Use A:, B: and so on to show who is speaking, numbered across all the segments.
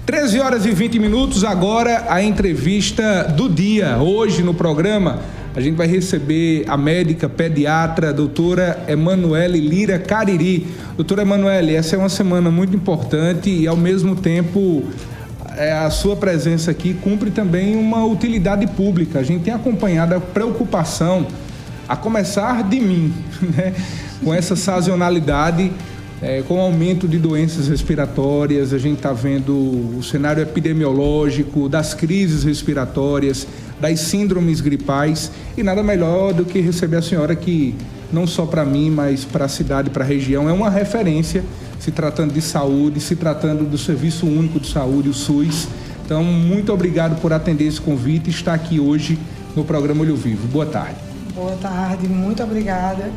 A: 13 horas e 20 minutos, agora a entrevista do dia. Hoje no programa a gente vai receber a médica pediatra, doutora Emanuele Lira Cariri. Doutora Emanuele, essa é uma semana muito importante e ao mesmo tempo a sua presença aqui cumpre também uma utilidade pública. A gente tem acompanhado a preocupação, a começar de mim, né? Com essa sazonalidade, com o aumento de doenças respiratórias. A gente está vendo o cenário epidemiológico das crises respiratórias, das síndromes gripais, e nada melhor do que receber a senhora que, não só para mim, mas para a cidade, para a região, é uma referência, se tratando de saúde, se tratando do Serviço Único de Saúde, o SUS. Então, muito obrigado por atender esse convite e estar aqui hoje no programa Olho Vivo. Boa tarde.
B: Boa tarde, muito obrigada.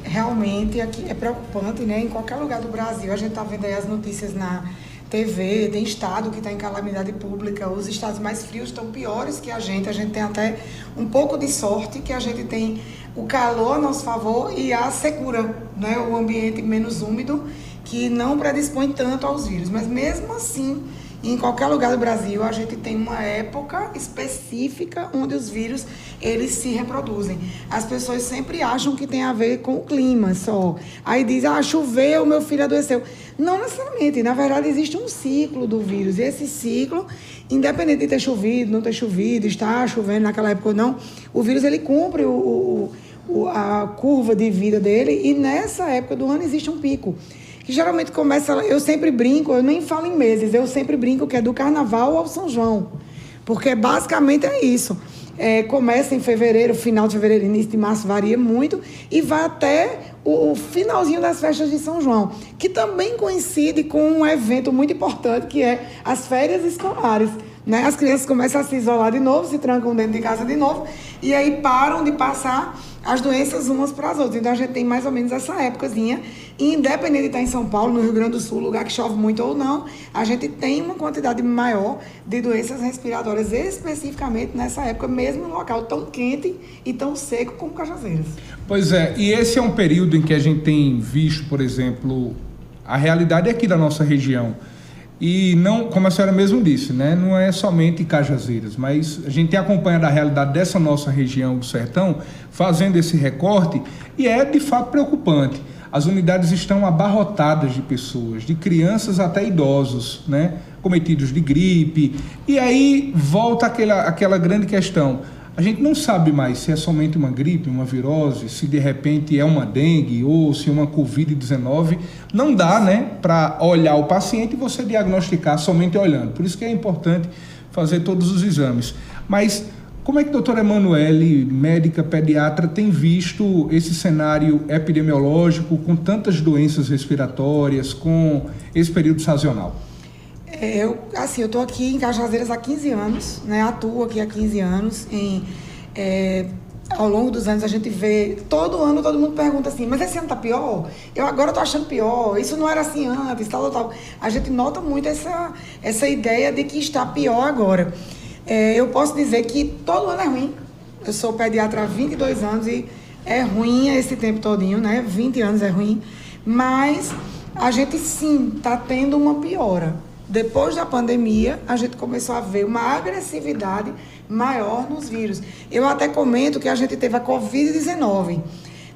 B: Realmente aqui é preocupante, né? Em qualquer lugar do Brasil, a gente está vendo aí as notícias na TV, tem estado que está em calamidade pública, os estados mais frios estão piores que a gente tem até um pouco de sorte que a gente tem o calor a nosso favor e a secura, né? O ambiente menos úmido, que não predispõe tanto aos vírus, mas mesmo assim, em qualquer lugar do Brasil, a gente tem uma época específica onde os vírus, eles se reproduzem. As pessoas sempre acham que tem a ver com o clima só. Aí diz, choveu, meu filho adoeceu. Não necessariamente, na verdade existe um ciclo do vírus. E esse ciclo, independente de ter chovido, não ter chovido, estar chovendo naquela época ou não, o vírus ele cumpre a curva de vida dele e nessa época do ano existe um pico. Que geralmente começa, eu sempre brinco, eu nem falo em meses, eu sempre brinco que é do Carnaval ao São João, porque basicamente é isso. Começa em fevereiro, final de fevereiro, início de março, varia muito, e vai até o finalzinho das festas de São João, que também coincide com um evento muito importante, que é as férias escolares. Né? As crianças começam a se isolar de novo, se trancam dentro de casa de novo, e aí param de passar as doenças umas para as outras. Então a gente tem mais ou menos essa épocazinha, e independente de estar em São Paulo, no Rio Grande do Sul, lugar que chove muito ou não, a gente tem uma quantidade maior de doenças respiratórias, especificamente nessa época, mesmo em um local tão quente e tão seco como Cajazeiras.
A: Pois é, e esse é um período em que a gente tem visto, por exemplo, a realidade aqui da nossa região. E não, como a senhora mesmo disse, né, não é somente Cajazeiras, mas a gente tem acompanhado a realidade dessa nossa região do sertão, fazendo esse recorte, e é de fato preocupante. As unidades estão abarrotadas de pessoas, de crianças até idosos, né, cometidos de gripe. E aí volta aquela grande questão. A gente não sabe mais se é somente uma gripe, uma virose, se de repente é uma dengue ou se é uma Covid-19. Não dá, né, para olhar o paciente e você diagnosticar somente olhando. Por isso que é importante fazer todos os exames. Mas como é que a doutora Emanuele, médica pediatra, tem visto esse cenário epidemiológico com tantas doenças respiratórias, com esse período sazonal?
B: Eu estou aqui em Cajazeiras há 15 anos, né? Atuo aqui há 15 anos. Ao longo dos anos a gente vê, todo ano todo mundo pergunta assim, mas esse ano tá pior? Eu agora estou achando pior, isso não era assim antes, tal. A gente nota muito essa ideia de que está pior agora. Eu posso dizer que todo ano é ruim. Eu sou pediatra há 22 anos e é ruim esse tempo todinho, né? 20 anos é ruim, mas a gente sim está tendo uma piora. Depois da pandemia, a gente começou a ver uma agressividade maior nos vírus. Eu até comento que a gente teve a Covid-19.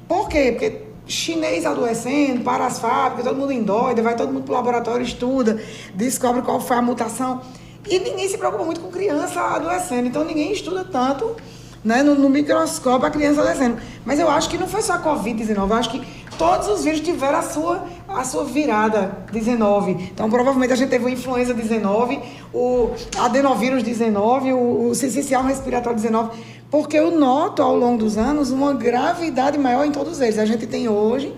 B: Por quê? Porque chinês adoecendo, para as fábricas, todo mundo endoida, vai todo mundo para o laboratório, estuda, descobre qual foi a mutação. E ninguém se preocupa muito com criança adoecendo. Então, ninguém estuda tanto, né, no microscópio a criança adoecendo. Mas eu acho que não foi só a Covid-19, eu acho que todos os vírus tiveram a sua virada 19. Então, provavelmente a gente teve o influenza 19, o adenovírus 19, o sincicial respiratório 19, porque eu noto ao longo dos anos uma gravidade maior em todos eles. A gente tem hoje,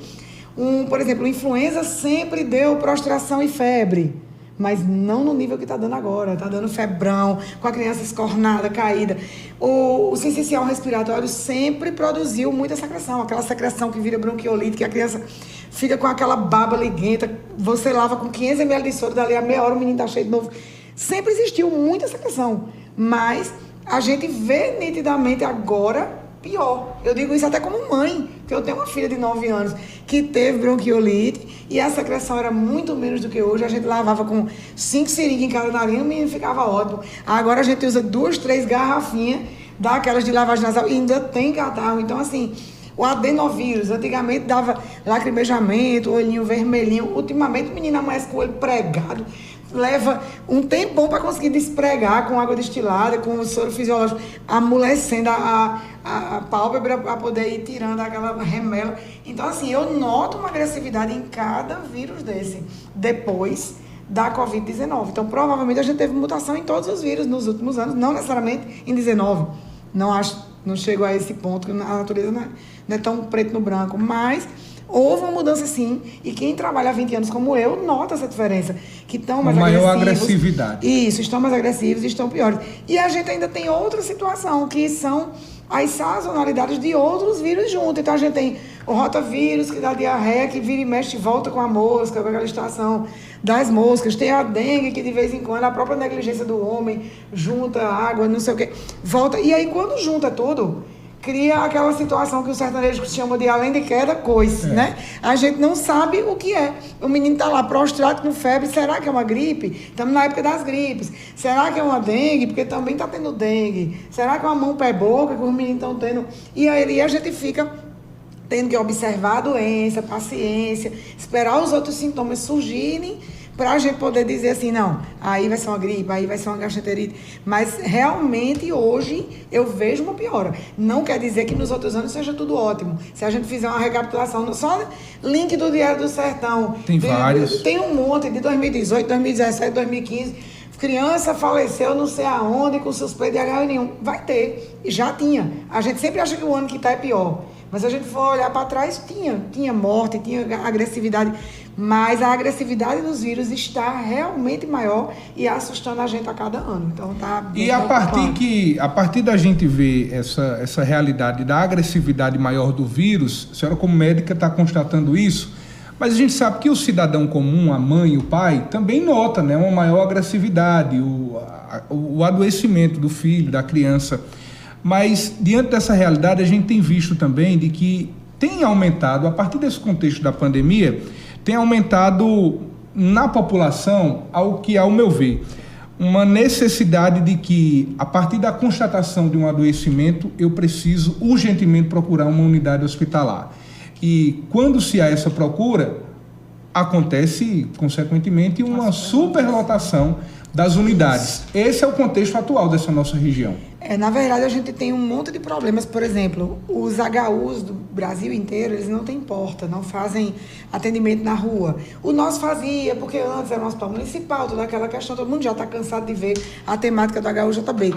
B: por exemplo, o influenza sempre deu prostração e febre, mas não no nível que está dando agora. Está dando febrão, com a criança escornada, caída. O sincicial respiratório sempre produziu muita secreção, aquela secreção que vira bronquiolite, que a criança fica com aquela baba liguenta, você lava com 500 ml de soro, dali a meia hora o menino está cheio de novo. Sempre existiu muita secreção, mas a gente vê nitidamente agora pior. Eu digo isso até como mãe, porque eu tenho uma filha de 9 anos que teve bronquiolite e a secreção era muito menos do que hoje. A gente lavava com 5 seringas em cada nariz, o menino ficava ótimo. Agora a gente usa 2, 3 garrafinhas daquelas de lavagem nasal e ainda tem catarro. Então, assim, o adenovírus, antigamente dava lacrimejamento, olhinho vermelhinho. Ultimamente o menino amanhece com o olho pregado. Leva um tempão para conseguir despregar com água destilada, com o soro fisiológico, amolecendo a pálpebra para poder ir tirando aquela remela. Então, assim, eu noto uma agressividade em cada vírus desse, depois da Covid-19. Então, provavelmente a gente teve mutação em todos os vírus nos últimos anos, não necessariamente em 19. Não chego a esse ponto, que a natureza não é tão preto no branco, mas houve uma mudança sim, e quem trabalha há 20 anos como eu, nota essa diferença, que estão mais agressivos.
A: Maior agressividade.
B: Isso, estão mais agressivos e estão piores. E a gente ainda tem outra situação, que são as sazonalidades de outros vírus juntos. Então a gente tem o rotavírus, que dá diarreia, que vira e mexe e volta com a mosca, com aquela estação das moscas. Tem a dengue, que de vez em quando a própria negligência do homem junta água, não sei o quê, volta. E aí quando junta tudo, cria aquela situação que o sertanejo chama de além de queda, coice, né? A gente não sabe o que é. O menino está lá prostrado com febre. Será que é uma gripe? Estamos na época das gripes. Será que é uma dengue? Porque também está tendo dengue. Será que é uma mão, pé, boca que os meninos estão tendo? E aí a gente fica tendo que observar a doença, paciência, esperar os outros sintomas surgirem para a gente poder dizer assim, não, aí vai ser uma gripe, aí vai ser uma gastroenterite. Mas realmente hoje eu vejo uma piora. Não quer dizer que nos outros anos seja tudo ótimo. Se a gente fizer uma recapitulação, só link do Diário do Sertão.
A: Tem vários.
B: Tem um monte de 2018, 2017, 2015. Criança faleceu não sei aonde com suspeita de H1N1. Vai ter. Já tinha. A gente sempre acha que o ano que está é pior. Mas se a gente for olhar para trás, tinha morte, tinha agressividade. Mas a agressividade dos vírus está realmente maior e assustando a gente a cada ano. Então tá.
A: E a partir da gente ver essa realidade da agressividade maior do vírus, a senhora como médica está constatando isso, mas a gente sabe que o cidadão comum, a mãe e o pai, também nota, né, uma maior agressividade, o adoecimento do filho, da criança. Mas, diante dessa realidade, a gente tem visto também de que tem aumentado, a partir desse contexto da pandemia, tem aumentado na população, ao que, ao meu ver, uma necessidade de que, a partir da constatação de um adoecimento, eu preciso urgentemente procurar uma unidade hospitalar. E, quando se há essa procura, acontece, consequentemente, uma superlotação das unidades. Esse é o contexto atual dessa nossa região.
B: Na verdade, a gente tem um monte de problemas. Por exemplo, os HUs do Brasil inteiro, eles não têm porta, não fazem atendimento na rua. O nosso fazia, porque antes era um hospital municipal, toda aquela questão, todo mundo já está cansado de ver a temática do HUJB.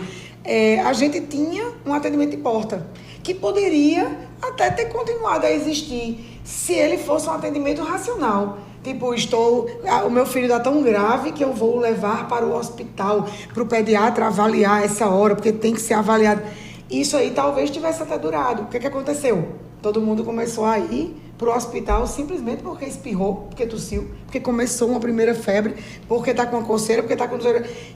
B: A gente tinha um atendimento de porta, que poderia até ter continuado a existir, se ele fosse um atendimento racional. Tipo, o meu filho está tão grave que eu vou levar para o hospital, para o pediatra avaliar essa hora, porque tem que ser avaliado. Isso aí talvez tivesse até durado. O que aconteceu? Todo mundo começou a ir para o hospital simplesmente porque espirrou, porque tossiu, porque começou uma primeira febre, porque está com uma coceira, porque está com...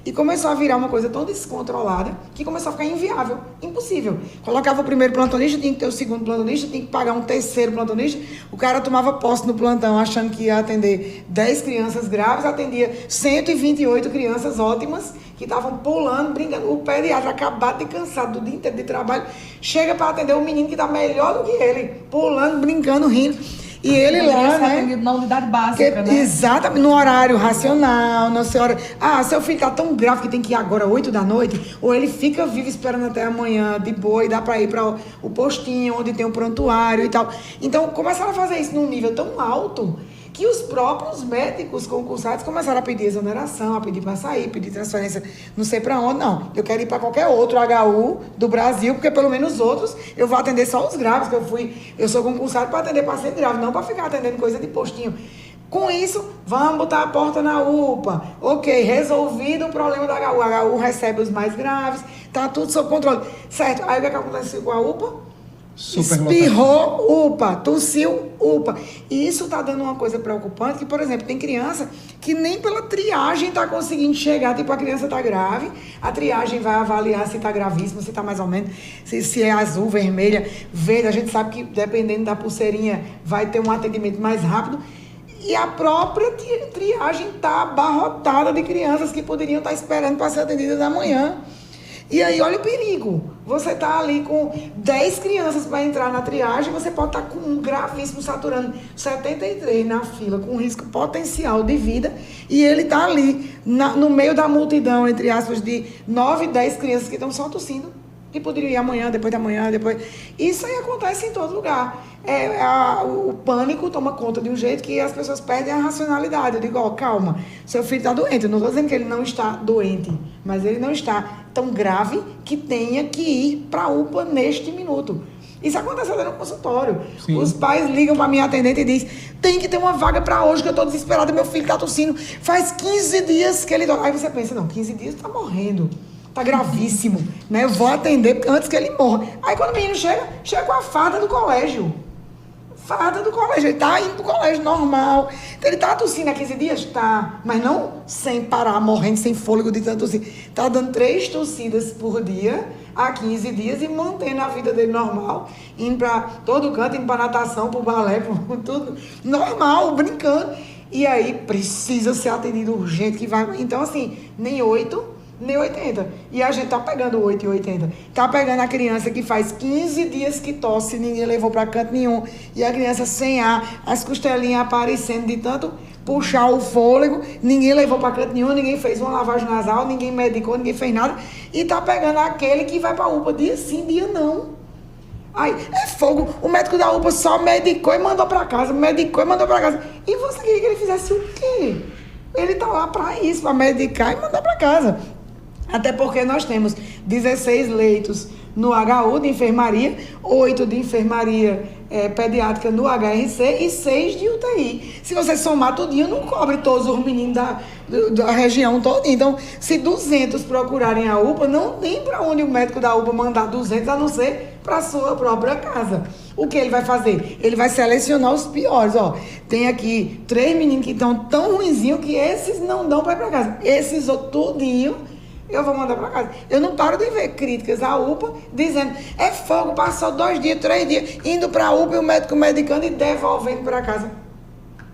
B: E começou a virar uma coisa tão descontrolada que começou a ficar inviável, impossível. Colocava o primeiro plantonista, tinha que ter o segundo plantonista, tinha que pagar um terceiro plantonista. O cara tomava posse no plantão achando que ia atender 10 crianças graves, atendia 128 crianças ótimas que estavam pulando, brincando. O pediatra acabado de cansado do dia inteiro de trabalho, chega para atender um menino que está melhor do que ele, pulando, brincando, rindo. E ele lá, né?
C: Na unidade básica, né?
B: Exatamente, no horário racional, na hora. Seu filho tá tão grave que tem que ir agora 8 da noite, ou ele fica vivo esperando até amanhã de boa e dá para ir para o postinho onde tem um prontuário e tal. Então, começaram a fazer isso num nível tão alto que os próprios médicos concursados começaram a pedir exoneração, a pedir para sair, pedir transferência, não sei para onde, não. Eu quero ir para qualquer outro HU do Brasil, porque pelo menos os outros eu vou atender só os graves, que eu sou concursado para atender paciente grave, não para ficar atendendo coisa de postinho. Com isso, vamos botar a porta na UPA. Ok, resolvido o problema do HU. A HU recebe os mais graves, tá tudo sob controle. Certo, aí o que acontece com a UPA? Espirrou, UPA, tossiu, UPA. E isso está dando uma coisa preocupante, que, por exemplo, tem criança que nem pela triagem está conseguindo chegar, tipo, a criança está grave, a triagem vai avaliar se está gravíssimo, se está mais ou menos, se é azul, vermelha, verde, a gente sabe que dependendo da pulseirinha vai ter um atendimento mais rápido, e a própria triagem está abarrotada de crianças que poderiam estar esperando para ser atendidas amanhã. E aí, olha o perigo. Você está ali com 10 crianças para entrar na triagem, você pode estar com um gravíssimo, saturando 73 na fila, com risco potencial de vida, e ele está ali, no meio da multidão, entre aspas, de 9, 10 crianças que estão só tossindo, que poderiam ir amanhã, depois da manhã, depois... Isso aí acontece em todo lugar. O pânico toma conta de um jeito que as pessoas perdem a racionalidade. Eu digo, calma, seu filho está doente. Eu não estou dizendo que ele não está doente, mas ele não está tão grave que tenha que ir para a UPA neste minuto. Isso acontece no consultório. Sim. Os pais ligam para a minha atendente e dizem, tem que ter uma vaga para hoje, que eu estou desesperada, meu filho está tossindo. Faz 15 dias que ele... Aí você pensa, não, 15 dias está morrendo. Tá gravíssimo, né? Eu vou atender antes que ele morra. Aí quando o menino chega com a farda do colégio. Farda do colégio. Ele tá indo pro colégio normal. Então, ele tá tossindo há 15 dias? Tá. Mas não sem parar, morrendo, sem fôlego de tanto tossir. Tá dando 3 tossidas por dia há 15 dias e mantendo a vida dele normal. Indo pra todo canto, indo pra natação, pro balé, pro tudo. Normal, brincando. E aí precisa ser atendido urgente, que vai... Então, assim, nem 8... nem 80. E a gente tá pegando 8 e 80. Tá pegando a criança que faz 15 dias que tosse, ninguém levou pra canto nenhum. E a criança sem ar, as costelinhas aparecendo de tanto puxar o fôlego, ninguém levou pra canto nenhum, ninguém fez uma lavagem nasal, ninguém medicou, ninguém fez nada. E tá pegando aquele que vai pra UPA dia sim, dia não. Aí, é fogo. O médico da UPA só medicou e mandou pra casa, medicou e mandou pra casa. E você queria que ele fizesse o quê? Ele tá lá pra isso, pra medicar e mandar pra casa. Até porque nós temos 16 leitos no HU de enfermaria, 8 de enfermaria pediátrica no HRC e 6 de UTI. Se você somar tudinho, não cobre todos os meninos da região toda. Então, se 200 procurarem a UPA, não tem para onde o médico da UPA mandar 200, a não ser para a sua própria casa. O que ele vai fazer? Ele vai selecionar os piores. Tem aqui 3 meninos que estão tão ruinzinhos que esses não dão para ir para casa. Esses tudinho eu vou mandar para casa. Eu não paro de ver críticas à UPA dizendo, é fogo, passou 2 dias, 3 dias, indo para a UPA e o médico medicando e devolvendo para casa.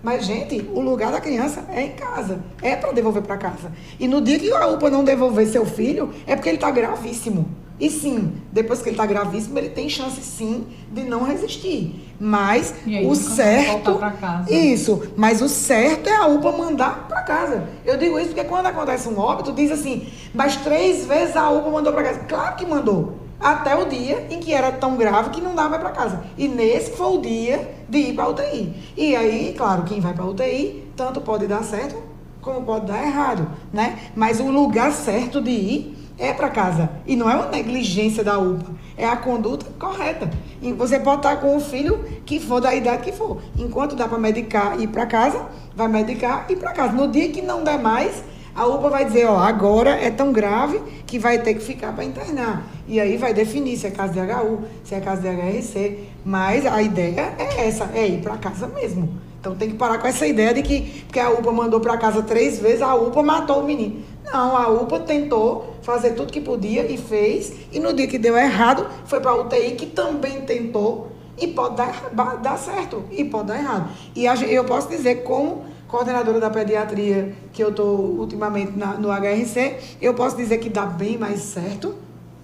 B: Mas, gente, o lugar da criança é em casa. É para devolver para casa. E no dia que a UPA não devolver seu filho, é porque ele está gravíssimo. E sim, depois que ele está gravíssimo, ele tem chance sim de não resistir. Mas
C: aí,
B: o certo...
C: voltar pra casa.
B: Isso, mas o certo é a UPA mandar para casa. Eu digo isso porque quando acontece um óbito, diz assim, mas 3 vezes a UPA mandou para casa. Claro que mandou. Até o dia em que era tão grave que não dava para casa. E nesse foi o dia de ir para a UTI. E aí, claro, quem vai para a UTI, tanto pode dar certo, como pode dar errado, né? Mas o lugar certo de ir é para casa. E não é uma negligência da UPA. É a conduta correta. E você pode estar com o filho que for da idade que for. Enquanto dá para medicar e ir para casa, vai medicar e ir para casa. No dia que não der mais, a UPA vai dizer, agora é tão grave que vai ter que ficar para internar. E aí vai definir se é caso de HU, se é caso de HRC. Mas a ideia é essa, é ir para casa mesmo. Então tem que parar com essa ideia de que porque a UPA mandou para casa 3 vezes, a UPA matou o menino. Não, a UPA tentou fazer tudo que podia e fez. E no dia que deu errado, foi para a UTI, que também tentou. E pode dar certo, e pode dar errado. E eu posso dizer, como coordenadora da pediatria, que eu estou ultimamente no HRC, eu posso dizer que dá bem mais certo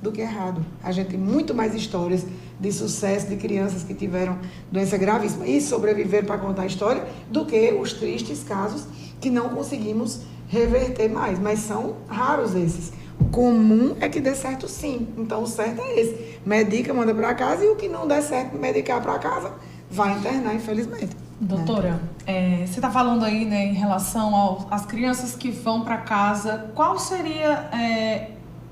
B: do que errado. A gente tem muito mais histórias de sucesso de crianças que tiveram doença gravíssima e sobreviveram para contar a história do que os tristes casos que não conseguimos reverter mais. Mas são raros esses. O comum é que dê certo sim. Então o certo é esse. Medica, manda para casa e o que não der certo medicar para casa, vai internar, infelizmente.
C: Doutora, você está falando aí, né, em relação às crianças que vão para casa, qual seria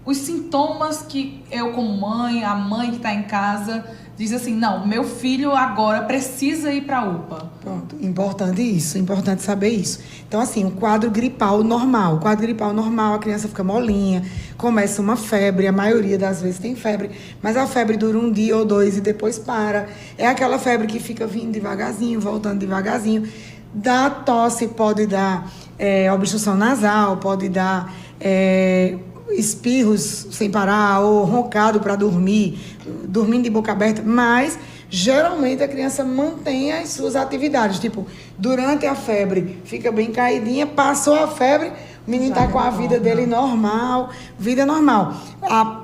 C: os sintomas que eu como mãe, a mãe que está em casa, diz assim, não, meu filho agora precisa ir para a UPA.
B: Pronto, importante isso, importante saber isso. Então, assim, o quadro gripal normal, a criança fica molinha, começa uma febre, a maioria das vezes tem febre, mas a febre dura 1 dia ou 2 e depois para. É aquela febre que fica vindo devagarzinho, voltando devagarzinho. Dá tosse, pode dar obstrução nasal, pode dar espirros sem parar ou roncado para dormir, dormindo de boca aberta, mas geralmente a criança mantém as suas atividades, tipo, durante a febre fica bem caidinha, passou a febre, o menino está com a vida dele normal, vida normal.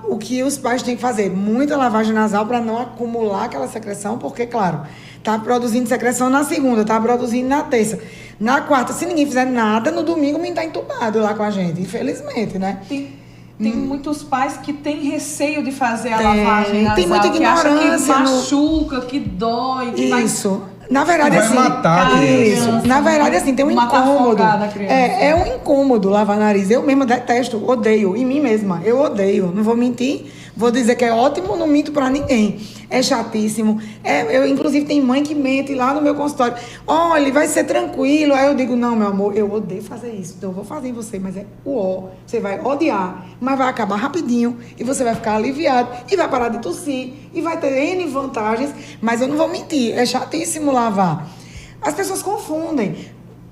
B: O que os pais têm que fazer? Muita lavagem nasal para não acumular aquela secreção, porque, claro, está produzindo secreção na segunda, está produzindo na terça. Na quarta, se ninguém fizer nada, no domingo o menino está entubado lá com a gente, infelizmente, né?
C: Tem muitos pais que têm receio de fazer a lavagem nasal,
B: tem muita ignorância,
C: que machuca, que dói, que
B: isso. Na verdade,
A: vai
B: assim,
A: matar a criança.
B: Isso. Na verdade, assim, tem um incômodo. É um incômodo lavar nariz. Eu mesma detesto, odeio, em mim mesma. Eu odeio, não vou mentir. Vou dizer que é ótimo, não minto pra ninguém. É chatíssimo. Eu, inclusive, tem mãe que mente lá no meu consultório. Olha, vai ser tranquilo. Aí eu digo, não, meu amor, eu odeio fazer isso. Então eu vou fazer em você, mas é você vai odiar, mas vai acabar rapidinho e você vai ficar aliviado e vai parar de tossir e vai ter N vantagens, mas eu não vou mentir, é chatíssimo lavar. As pessoas confundem.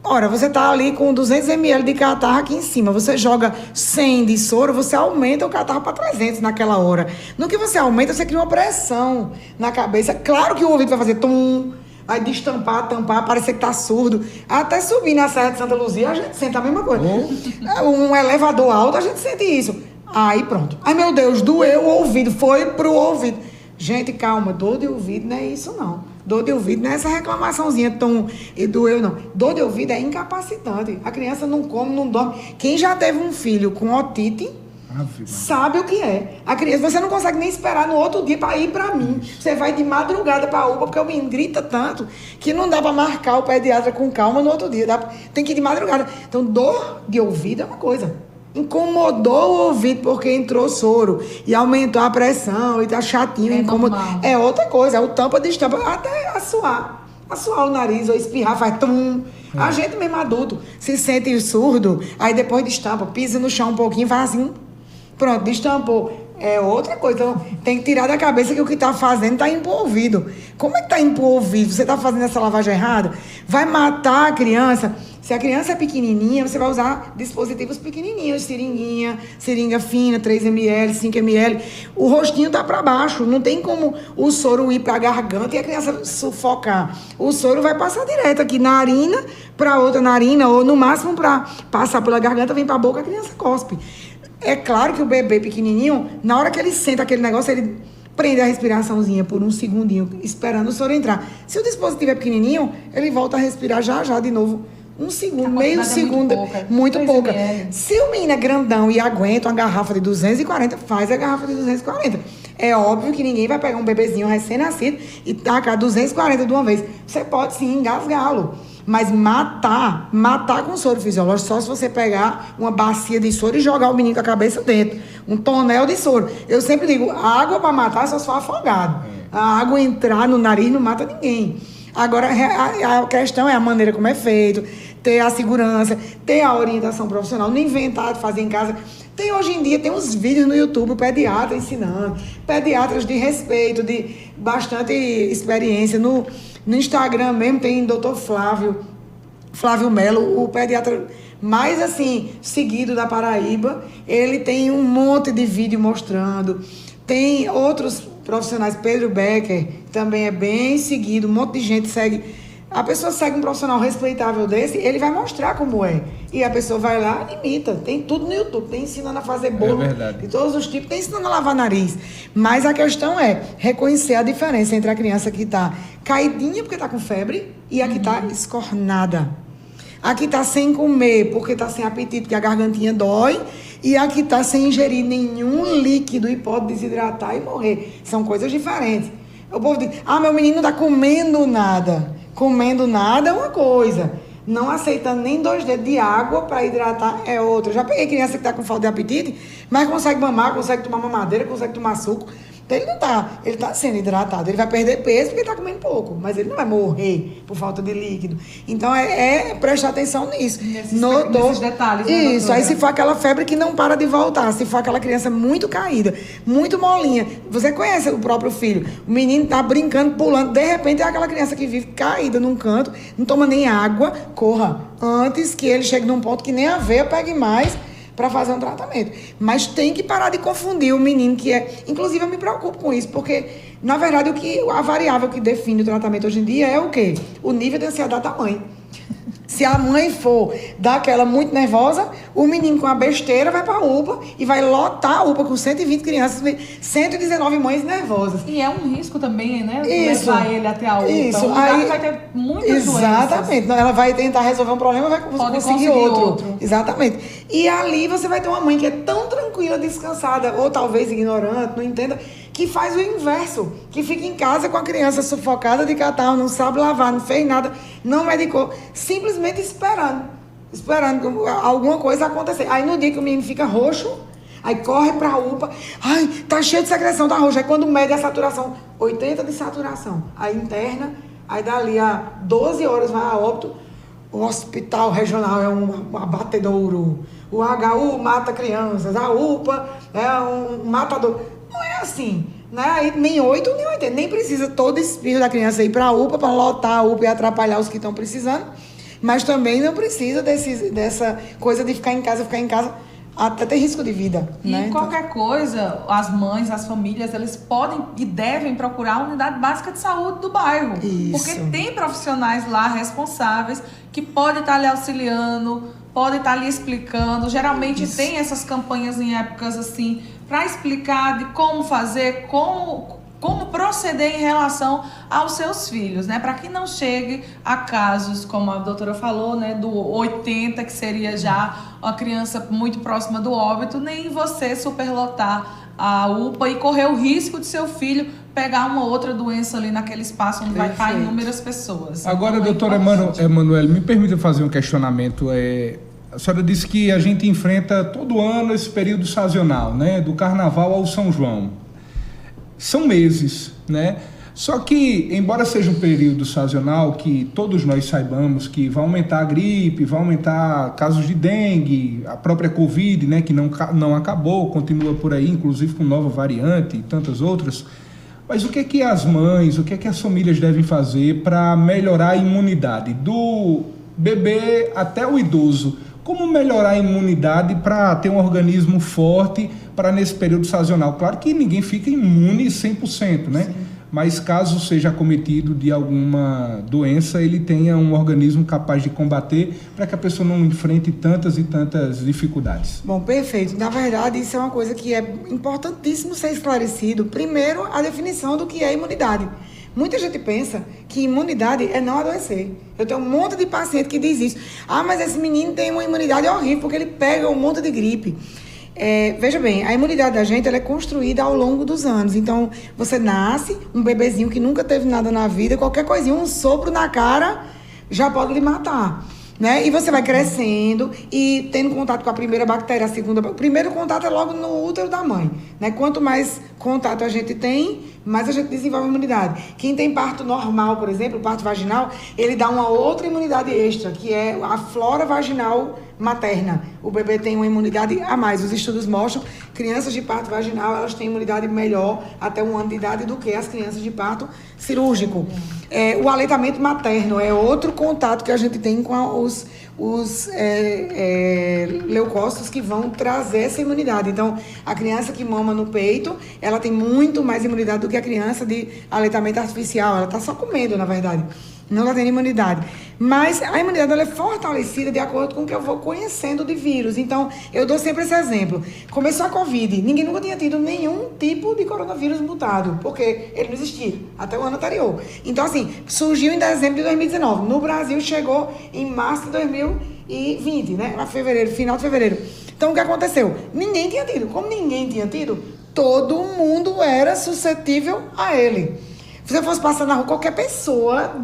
B: Ora, você tá ali com 200 ml de catarro aqui em cima, você joga 100 de soro, você aumenta o catarro para 300 naquela hora. No que você aumenta, você cria uma pressão na cabeça. Claro que o ouvido vai fazer tum, vai destampar, tampar, parecer que tá surdo. Até subir na Serra de Santa Luzia, a gente sente a mesma coisa. Um elevador alto, a gente sente isso. Aí pronto. Ai, meu Deus, doeu o ouvido, foi pro ouvido. Gente, calma, dor de ouvido não é isso, não. Dor de ouvido não é essa reclamaçãozinha e doeu, não. Dor de ouvido é incapacitante. A criança não come, não dorme. Quem já teve um filho com otite, sabe o que é. A criança, você não consegue nem esperar no outro dia para ir para mim. Você vai de madrugada para a UPA, porque o menino grita tanto que não dá para marcar o pediatra com calma no outro dia. Tem que ir de madrugada. Então, dor de ouvido é uma coisa. Incomodou o ouvido porque entrou soro e aumentou a pressão e tá chatinho, incômodo. É outra coisa, é o tampa de estampa, até assoar o nariz ou espirrar, faz tum. A gente mesmo adulto se sente surdo, aí depois destampa, pisa no chão um pouquinho, faz assim, pronto, destampou. É outra coisa, então tem que tirar da cabeça que o que está fazendo está indo pro ouvido. Como é que está indo pro ouvido? Você está fazendo essa lavagem errada? Vai matar a criança. Se a criança é pequenininha, você vai usar dispositivos pequenininhos, seringa fina, 3 ml, 5 ml. O rostinho está para baixo, não tem como o soro ir para a garganta e a criança sufocar. O soro vai passar direto aqui na narina, para outra narina, ou no máximo para passar pela garganta, vem para a boca, a criança cospe. É claro que o bebê pequenininho, na hora que ele senta aquele negócio, ele prende a respiraçãozinha por um segundinho, esperando o soro entrar. Se o dispositivo é pequenininho, ele volta a respirar já de novo. Um segundo, meio segundo, muito pouca. Se o menino é grandão e aguenta uma garrafa de 240, faz a garrafa de 240. É óbvio que ninguém vai pegar um bebezinho recém-nascido e tacar 240 de uma vez. Você pode sim engasgá-lo. Mas matar com soro fisiológico, só se você pegar uma bacia de soro e jogar o menino com a cabeça dentro. Um tonel de soro. Eu sempre digo, a água para matar só se for afogado. A água entrar no nariz não mata ninguém. Agora, a questão é a maneira como é feito, ter a segurança, ter a orientação profissional, não inventar de fazer em casa. Hoje em dia, tem uns vídeos no YouTube, o pediatra ensinando, pediatras de respeito, de bastante experiência. No Instagram mesmo tem Dr. Flávio Melo, o pediatra mais assim, seguido da Paraíba. Ele tem um monte de vídeo mostrando. Tem outros profissionais, Pedro Becker, também é bem seguido, um monte de gente segue. A pessoa segue um profissional respeitável desse, ele vai mostrar como é. E a pessoa vai lá e imita. Tem tudo no YouTube. Tem ensinando a fazer bolo de todos os tipos. Tem ensinando a lavar nariz. Mas a questão é reconhecer a diferença entre a criança que está caidinha porque está com febre e a que está escornada. A que está sem comer porque está sem apetite, porque a gargantinha dói. E a que está sem ingerir nenhum líquido e pode desidratar e morrer. São coisas diferentes. O povo diz, meu menino não está comendo nada. Comendo nada é uma coisa. Não aceitando nem 2 dedos de água para hidratar é outra. Já peguei criança que está com falta de apetite, mas consegue mamar, consegue tomar mamadeira, consegue tomar suco. Então ele tá sendo hidratado. Ele vai perder peso porque ele tá comendo pouco, mas ele não vai morrer por falta de líquido. Então é prestar atenção nisso.
C: Nesses detalhes.
B: Isso,
C: né,
B: aí se for aquela febre que não para de voltar, se for aquela criança muito caída, muito molinha, você conhece o próprio filho, o menino tá brincando, pulando, de repente é aquela criança que vive caída num canto, não toma nem água, corra antes que ele chegue num ponto que nem a veia pegue mais para fazer um tratamento. Mas tem que parar de confundir o menino que é... Inclusive, eu me preocupo com isso, porque, na verdade, a variável que define o tratamento hoje em dia é o quê? O nível de ansiedade da mãe. Se a mãe for daquela muito nervosa, o menino com a besteira vai para a UPA e vai lotar a UPA com 120 crianças, 119 mães nervosas.
C: E é um risco também, né?
B: Isso.
C: Levar ele até a UPA.
B: Isso.
C: Um lugar
B: Aí,
C: que vai ter muitas
B: exatamente.
C: doenças.
B: Ela vai tentar resolver um problema e vai conseguir outro. Exatamente. E ali você vai ter uma mãe que é tão tranquila, descansada, ou talvez ignorante, não entenda, que faz o inverso, que fica em casa com a criança sufocada de catarro, não sabe lavar, não fez nada, não medicou, simplesmente esperando alguma coisa acontecer. Aí no dia que o menino fica roxo, aí corre pra UPA, ai, tá cheio de secreção, tá roxo. Aí quando mede a saturação, 80 de saturação, aí interna, aí dali a 12 horas vai a óbito, o hospital regional é um abatedouro, o HU mata crianças, a UPA é um matador. Não é assim, né? Aí nem 8, nem 80. Nem precisa todo espírito da criança ir para a UPA, para lotar a UPA e atrapalhar os que estão precisando. Mas também não precisa dessa coisa de ficar em casa, até ter risco de vida.
C: E
B: né?
C: qualquer coisa, as mães, as famílias, eles podem e devem procurar a unidade básica de saúde do bairro.
B: Isso.
C: Porque tem profissionais lá responsáveis que podem estar lhe auxiliando, podem estar lhe explicando. Geralmente tem essas campanhas em épocas assim, para explicar de como fazer, como proceder em relação aos seus filhos, né? Para que não chegue a casos, como a doutora falou, né? Do 80, que seria já uma criança muito próxima do óbito, nem você superlotar a UPA e correr o risco de seu filho pegar uma outra doença ali naquele espaço onde vai estar inúmeras pessoas.
A: Agora,
C: então,
A: doutora Emanuele, me permita fazer um questionamento. A senhora disse que a gente enfrenta todo ano esse período sazonal, né? Do Carnaval ao São João. São meses, né? Só que, embora seja um período sazonal, que todos nós saibamos que vai aumentar a gripe, vai aumentar casos de dengue, a própria Covid, né? Que não acabou, continua por aí, inclusive com nova variante e tantas outras. Mas o que é que as mães, o que é que as famílias devem fazer para melhorar a imunidade do bebê até o idoso? Como melhorar a imunidade para ter um organismo forte para nesse período sazonal? Claro que ninguém fica imune 100%, né? Sim. Mas caso seja acometido de alguma doença, ele tenha um organismo capaz de combater para que a pessoa não enfrente tantas e tantas dificuldades.
B: Bom, perfeito. Na verdade, isso é uma coisa que é importantíssimo ser esclarecido. Primeiro, a definição do que é imunidade. Muita gente pensa que imunidade é não adoecer. Eu tenho um monte de paciente que diz isso. Ah, mas esse menino tem uma imunidade horrível porque ele pega um monte de gripe. Veja bem, a imunidade da gente ela é construída ao longo dos anos. Então, você nasce, um bebezinho que nunca teve nada na vida, qualquer coisinha, um sopro na cara, já pode lhe matar. Né? E você vai crescendo e tendo contato com a primeira bactéria, a segunda... O primeiro contato é logo no útero da mãe. Né? Quanto mais contato a gente tem, mais a gente desenvolve imunidade. Quem tem parto normal, por exemplo, o parto vaginal, ele dá uma outra imunidade extra, que é a flora vaginal materna. O bebê tem uma imunidade a mais. Os estudos mostram que crianças de parto vaginal, elas têm imunidade melhor até 1 ano de idade do que as crianças de parto cirúrgico. O aleitamento materno é outro contato que a gente tem com os leucócitos que vão trazer essa imunidade. Então, a criança que mama no peito, ela tem muito mais imunidade do que a criança de aleitamento artificial. Ela está só comendo, na verdade. Não está tendo imunidade. Mas a imunidade ela é fortalecida de acordo com o que eu vou conhecendo de vírus. Então, eu dou sempre esse exemplo. Começou a Covid, ninguém nunca tinha tido nenhum tipo de coronavírus mutado, porque ele não existia até o ano anterior. Então, assim, surgiu em dezembro de 2019. No Brasil, chegou em março de 2020, né? Fevereiro, final de fevereiro. Então, o que aconteceu? Ninguém tinha tido. Como ninguém tinha tido, todo mundo era suscetível a ele. Se você fosse passar na rua, qualquer pessoa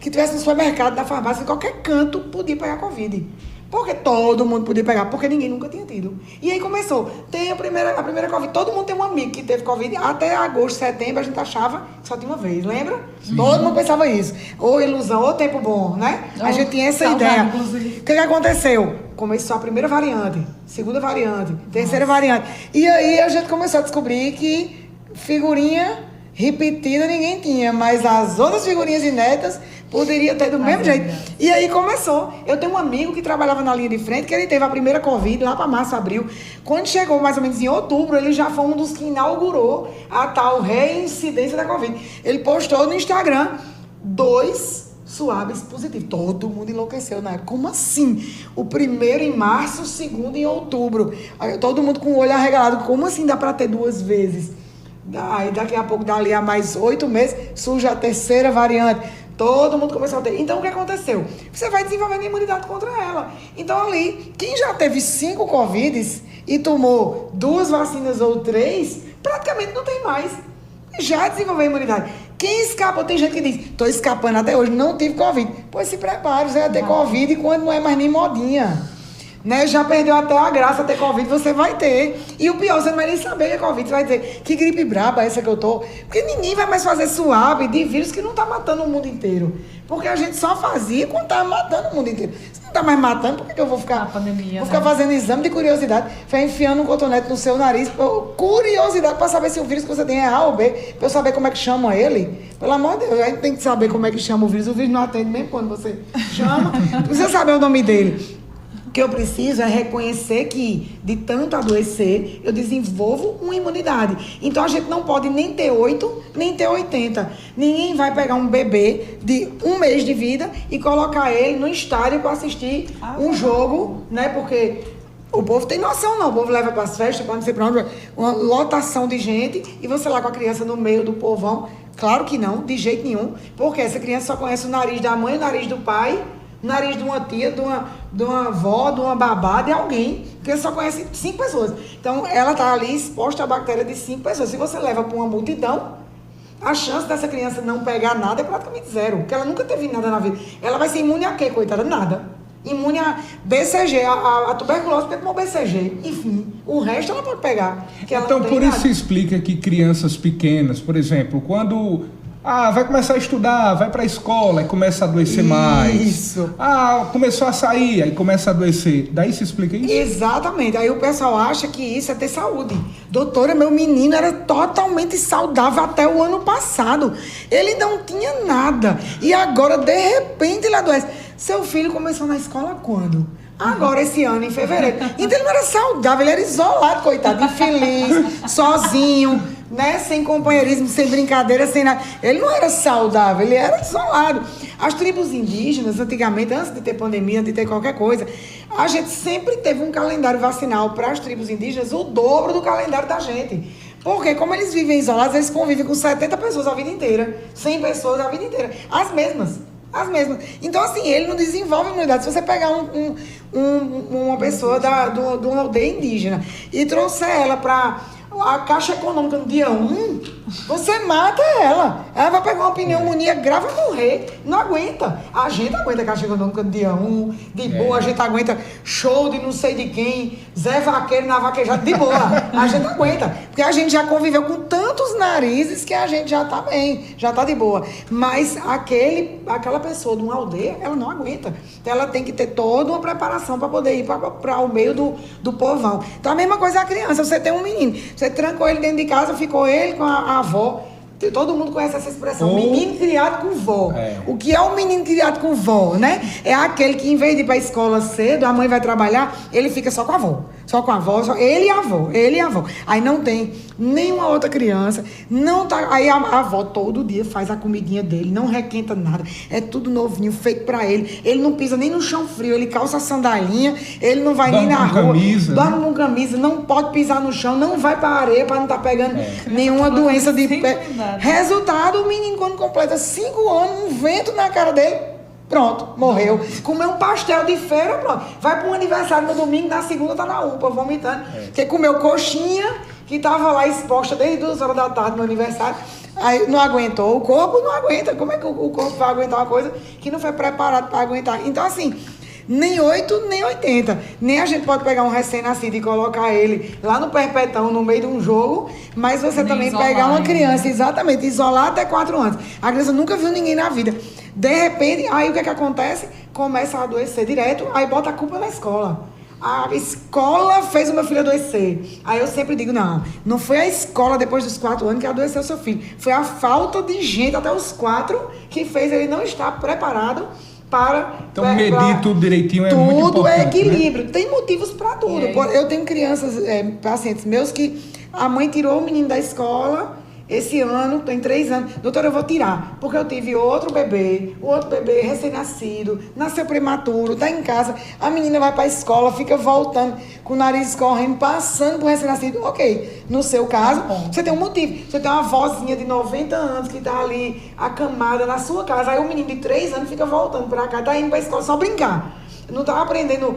B: que estivesse no supermercado, na farmácia, em qualquer canto, podia pegar Covid. Porque todo mundo podia pegar, porque ninguém nunca tinha tido. E aí começou. Tem a primeira Covid. Todo mundo tem um amigo que teve Covid. Até agosto, setembro, a gente achava que só tinha uma vez, lembra? Sim. Todo mundo pensava isso. Ou ilusão, ou tempo bom, né? A gente tinha essa ideia. O que aconteceu? Começou a primeira variante, segunda variante, terceira variante. E aí a gente começou a descobrir que figurinha repetida ninguém tinha, mas as outras figurinhas inéditas poderia ter do mesmo jeito. E aí começou. Eu tenho um amigo que trabalhava na linha de frente, que ele teve a primeira Covid lá para março, abril. Quando chegou mais ou menos em outubro, ele já foi um dos que inaugurou a tal reincidência da Covid. Ele postou no Instagram 2 suaves positivos. Todo mundo enlouqueceu na época. Como assim? O primeiro em março, o segundo em outubro. Aí, todo mundo com o olho arregalado. Como assim dá para ter 2 vezes? Aí daqui a pouco, dali a mais 8 meses, surge a terceira variante. Todo mundo começou a ter. Então, o que aconteceu? Você vai desenvolvendo imunidade contra ela. Então, ali, quem já teve 5 Covids e tomou 2 vacinas ou 3, praticamente não tem mais. Já desenvolveu imunidade. Quem escapa, tem gente que diz, estou escapando até hoje, não tive Covid. Pois se prepare, você vai ter Covid quando não é mais nem modinha. Né? Já perdeu até a graça ter Covid, você vai ter. E o pior, você não vai nem saber que é Covid. Você vai dizer, que gripe braba é essa que eu tô? Porque ninguém vai mais fazer suave de vírus que não tá matando o mundo inteiro. Porque a gente só fazia quando tava matando o mundo inteiro. Se não tá mais matando, por que eu vou ficar, ficar fazendo exame de curiosidade? Vai enfiando um cotonete no seu nariz, curiosidade para saber se o vírus que você tem é A ou B, para eu saber como é que chama ele. Pelo amor de Deus, a gente tem que saber como é que chama o vírus. O vírus não atende mesmo quando você chama. Precisa saber o nome dele. O que eu preciso é reconhecer que, de tanto adoecer, eu desenvolvo uma imunidade. Então, a gente não pode nem ter 8, nem ter 80. Ninguém vai pegar um bebê de 1 mês de vida e colocar ele no estádio para assistir um jogo, né? Porque o povo tem noção, não. O povo leva para as festas, para não sei para onde, uma lotação de gente, e você lá com a criança no meio do povão. Claro que não, de jeito nenhum. Porque essa criança só conhece o nariz da mãe, o nariz do pai, o nariz de uma tia, de uma avó, de uma babá, de alguém, porque só conhece 5 pessoas. Então, ela está ali exposta à bactéria de 5 pessoas. Se você leva para uma multidão, a chance dessa criança não pegar nada é praticamente zero, porque ela nunca teve nada na vida. Ela vai ser imune a quê, coitada? Nada. Imune a BCG, a tuberculose, porque tomou BCG. Enfim, o resto ela pode pegar.
A: Então, por isso se explica que crianças pequenas, por exemplo, quando... vai começar a estudar, vai para a escola e começa a adoecer mais.
B: Isso.
A: Começou a sair, aí começa a adoecer. Daí se explica isso?
B: Exatamente. Aí o pessoal acha que isso é ter saúde. Doutora, meu menino era totalmente saudável até o ano passado. Ele não tinha nada. E agora, de repente, ele adoece. Seu filho começou na escola quando? Agora, esse ano, em fevereiro. Então, ele não era saudável, ele era isolado, coitado, infeliz, sozinho, né? Sem companheirismo, sem brincadeira, sem nada. Ele não era saudável, ele era isolado. As tribos indígenas, antigamente, antes de ter pandemia, antes de ter qualquer coisa, a gente sempre teve um calendário vacinal para as tribos indígenas o dobro do calendário da gente. Porque, como eles vivem isolados, eles convivem com 70 pessoas a vida inteira, 100 pessoas a vida inteira, as mesmas. Então, assim, ele não desenvolve imunidade. Se você pegar uma pessoa de uma aldeia indígena e trouxer ela para a Caixa Econômica no dia 1, você mata ela. Ela vai pegar uma pneumonia grave e morrer. Não aguenta. A gente aguenta a Caixa Econômica no dia 1, de boa. A gente aguenta show de não sei de quem, Zé Vaqueiro na vaquejada, de boa. A gente aguenta. Porque a gente já conviveu com tantos narizes que a gente já tá bem, já tá de boa. Mas aquela pessoa de uma aldeia, ela não aguenta. Então, ela tem que ter toda uma preparação para poder ir para o meio do povão. Então, a mesma coisa é a criança. Você tem um menino, você trancou ele dentro de casa, ficou ele com a avó. Todo mundo conhece essa expressão, menino criado com vó. O que é um menino criado com vó, né? É aquele que, em vez de ir para a escola cedo, a mãe vai trabalhar, ele fica só com a avó. Só com a avó, ele e a avó. Aí não tem nenhuma outra criança, não tá. Aí a avó todo dia faz a comidinha dele, não requenta nada, é tudo novinho, feito pra ele. Ele não pisa nem no chão frio, ele calça a sandalinha, ele não vai nem na rua. Dorme com camisa, não pode pisar no chão, não vai pra areia pra não estar pegando nenhuma doença de pé. Resultado, o menino, quando completa 5 anos, um vento na cara dele. Pronto, morreu. Comeu um pastel de feira, pronto. Vai para um aniversário no domingo, na segunda tá na UPA, vomitando. Porque comeu coxinha, que tava lá exposta desde 2 horas da tarde no aniversário. Aí não aguentou. O corpo não aguenta. Como é que o corpo vai aguentar uma coisa que não foi preparado para aguentar? Então, assim, Nem 8, nem 80. Nem a gente pode pegar um recém-nascido e colocar ele lá no perpetão, no meio de um jogo, mas você
C: Nem
B: também
C: isolar
B: pegar uma
C: ainda,
B: criança, exatamente, isolar até 4 anos. A criança nunca viu ninguém na vida. De repente, aí o que acontece? Começa a adoecer direto, aí bota a culpa na escola. A escola fez o meu filho adoecer. Aí eu sempre digo, não foi a escola depois dos 4 anos que adoeceu o seu filho. Foi a falta de gente até os 4 que fez ele não estar preparado para...
A: Então, medir tudo direitinho é muito importante.
B: Tudo é equilíbrio.
A: Né?
B: Tem motivos para tudo. Eu tenho crianças, pacientes meus, que a mãe tirou o menino da escola... Esse ano, tem 3 anos. Doutora, eu vou tirar. Porque eu tive outro bebê recém-nascido, nasceu prematuro, tá em casa. A menina vai pra escola, fica voltando com o nariz escorrendo, passando pro recém-nascido. Ok. No seu caso, você tem um motivo. Você tem uma vozinha de 90 anos que tá ali acamada na sua casa. Aí o menino de 3 anos fica voltando pra cá, tá indo pra escola só brincar. Não tá aprendendo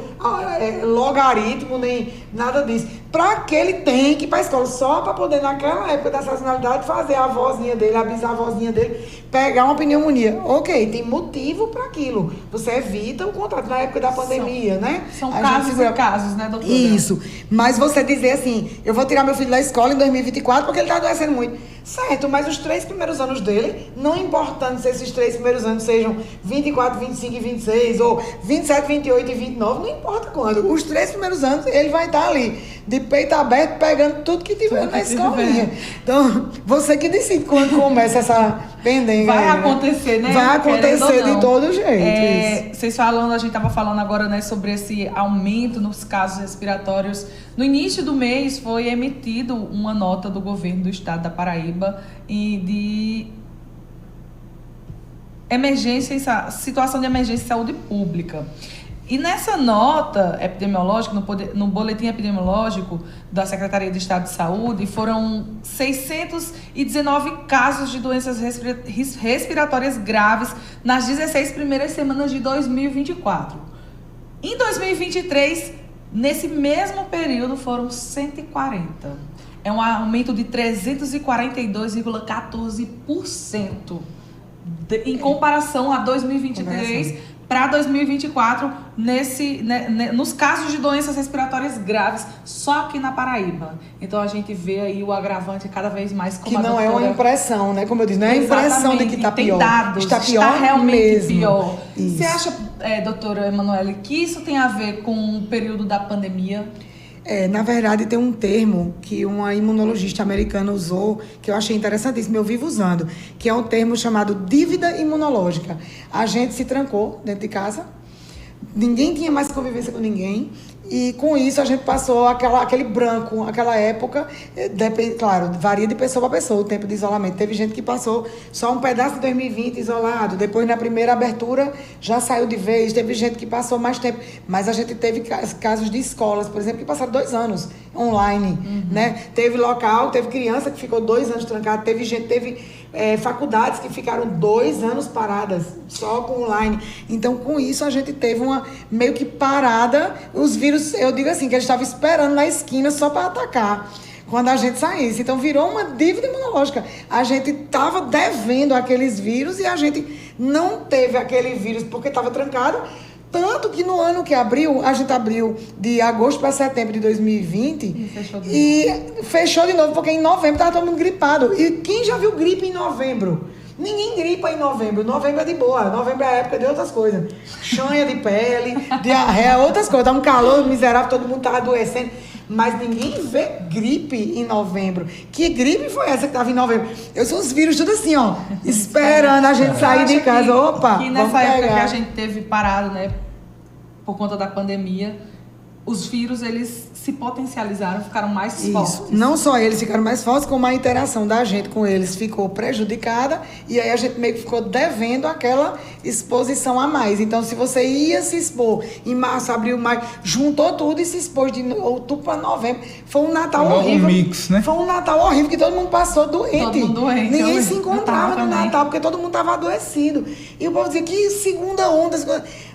B: logaritmo, nem nada disso. Para que ele tem que ir para a escola só para poder, naquela época da sazonalidade, fazer a vozinha dele, a bisavózinha dele, pegar uma pneumonia. Ok, tem motivo para aquilo. Você evita o contato na época da pandemia, né?
C: São casos e casos, né, doutora?
B: Isso. Mas você dizer assim, eu vou tirar meu filho da escola em 2024 porque ele está adoecendo muito. Certo, mas os 3 primeiros anos dele, não importando se esses 3 primeiros anos sejam 24, 25 e 26, ou 27, 28 e 29, não importa quando. Os 3 primeiros anos, ele vai estar ali, de peito aberto, pegando tudo que tiver na escolinha. Então, você que decide quando começa essa pendência.
C: Vai acontecer, né?
B: Vai acontecer de todo jeito.
C: Vocês falando, a gente estava falando agora, né, sobre esse aumento nos casos respiratórios. No início do mês foi emitido uma nota do governo do estado da Paraíba de situação de emergência em saúde pública. E nessa nota epidemiológica, no boletim epidemiológico da Secretaria de Estado de Saúde, foram 619 casos de doenças respiratórias graves nas 16 primeiras semanas de 2024. Em 2023, nesse mesmo período, foram 140. É um aumento de 342,14% em comparação a 2023 para 2024, nos casos de doenças respiratórias graves, só aqui na Paraíba. Então a gente vê aí o agravante cada vez mais como
B: que não é uma impressão, né? Como eu disse, não é a impressão de que está pior.
C: Tem dados,
B: está pior
C: realmente
B: mesmo.
C: Pior.
B: Isso.
C: Você acha, doutora Emanuele, que isso tem a ver com o período da pandemia?
B: Na verdade, tem um termo que uma imunologista americana usou, que eu achei interessantíssimo, eu vivo usando, que é um termo chamado dívida imunológica. A gente se trancou dentro de casa, ninguém tinha mais convivência com ninguém, e com isso a gente passou aquele branco, aquela época, claro, varia de pessoa para pessoa o tempo de isolamento. Teve gente que passou só um pedaço de 2020 isolado, depois na primeira abertura já saiu de vez, teve gente que passou mais tempo, mas a gente teve casos de escolas, por exemplo, que passaram 2 anos online, né? Teve criança que ficou 2 anos trancada, teve faculdades que ficaram 2 anos paradas, só com online. Então, com isso, a gente teve uma meio que parada. Os vírus, eu digo assim, que eles estavam esperando na esquina só para atacar quando a gente saísse. Então, virou uma dívida imunológica. A gente estava devendo aqueles vírus e a gente não teve aquele vírus porque estava trancado. Tanto que no ano que abriu, a gente abriu de agosto para setembro de 2020 e fechou de novo, porque em novembro estava todo mundo gripado. E quem já viu gripe em novembro? Ninguém gripa em novembro. Novembro é de boa. Novembro é a época de outras coisas. Chanha de pele, diarreia, outras coisas. Dá um calor miserável, todo mundo estava adoecendo. Mas ninguém vê gripe em novembro. Que gripe foi essa que estava em novembro? Eu sou os vírus tudo assim, ó, esperando a gente sair de casa. Opa,
C: que nessa época que a gente teve parado, né, por conta da pandemia, os vírus, eles se potencializaram, ficaram mais fortes.
B: Não só eles ficaram mais fortes, como a interação da gente com eles ficou prejudicada, e aí a gente meio que ficou devendo aquela exposição a mais. Então, se você ia se expor em março, abril, maio, juntou tudo e se expôs de outubro para novembro. Foi um Natal horrível.
A: Mix, né?
B: Foi um Natal horrível, que todo mundo passou doente.
C: Todo mundo doente.
B: Ninguém se encontrava no Natal, porque todo mundo estava adoecido. E o povo dizia, que segunda onda...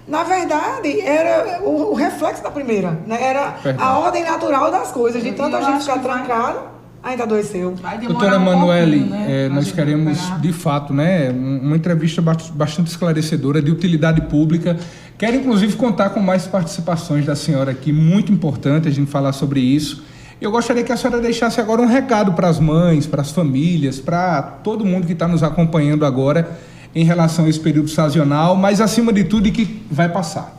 B: Na verdade, era o reflexo da primeira, né? Era a ordem natural das coisas. De tanta gente ficar trancada, ainda adoeceu.
A: Doutora Emanuele, nós queremos, de fato, né, uma entrevista bastante esclarecedora, de utilidade pública, Quero, inclusive, contar com mais participações da senhora aqui, muito importante a gente falar sobre isso. Eu gostaria que a senhora deixasse agora um recado para as mães, para as famílias, para todo mundo que está nos acompanhando agora em relação a esse período sazonal, mas, acima de tudo, e que vai passar.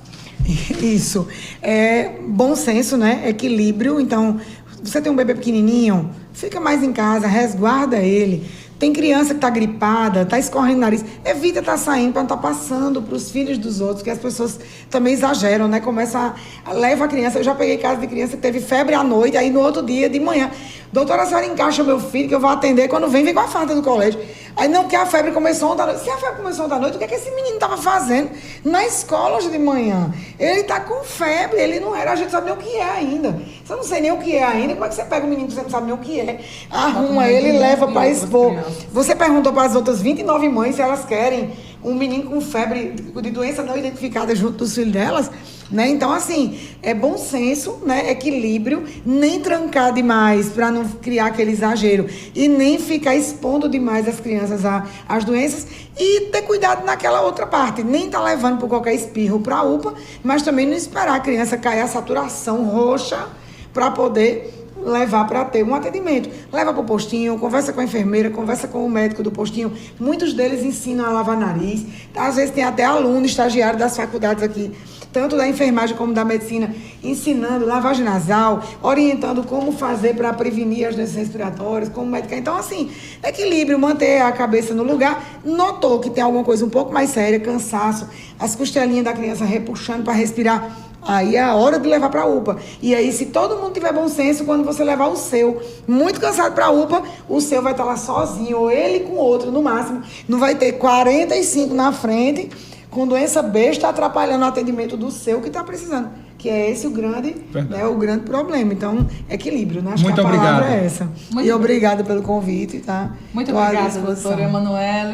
B: Isso. Bom senso, né? Equilíbrio. Então, você tem um bebê pequenininho, fica mais em casa, resguarda ele. Tem criança que está gripada, está escorrendo o nariz. Evita estar saindo para não estar passando para os filhos dos outros, que as pessoas também exageram, né? Leva a criança. Eu já peguei caso de criança que teve febre à noite, aí no outro dia, de manhã, doutora, a senhora encaixa o meu filho, que eu vou atender. Quando vem com a farda do colégio. Aí não, que a febre começou ontem à noite. Se a febre começou ontem à noite, o que é que esse menino estava fazendo na escola hoje de manhã? Ele está com febre, ele não era, a gente sabe nem o que é ainda. Você não sei nem o que é ainda, como é que você pega um menino que você não sabe nem o que é? Arruma ele e leva para expor. Você perguntou para as outras 29 mães se elas querem um menino com febre de doença não identificada junto dos filhos delas, né? Então, assim, é bom senso, né? Equilíbrio, nem trancar demais para não criar aquele exagero e nem ficar expondo demais as crianças às doenças e ter cuidado naquela outra parte, nem tá levando por qualquer espirro para a UPA, mas também não esperar a criança cair a saturação roxa para poder levar para ter um atendimento. Leva para o postinho, conversa com a enfermeira, conversa com o médico do postinho. Muitos deles ensinam a lavar nariz. Às vezes tem até aluno, estagiário das faculdades aqui, tanto da enfermagem como da medicina, ensinando lavagem nasal, orientando como fazer para prevenir as doenças respiratórias, como medicar. Então, assim, equilíbrio, manter a cabeça no lugar. Notou que tem alguma coisa um pouco mais séria, cansaço, as costelinhas da criança repuxando para respirar, aí é a hora de levar para a UPA. E aí, se todo mundo tiver bom senso, quando você levar o seu muito cansado para a UPA, o seu vai estar lá sozinho, ou ele com outro, no máximo. Não vai ter 45 na frente, com doença besta, atrapalhando o atendimento do seu que está precisando. Que é esse o grande problema. Então, equilíbrio, né? Acho
A: muito
B: que a palavra
A: obrigado.
B: é essa. Obrigada pelo convite, tá?
C: Muito obrigada, doutora Emanuele.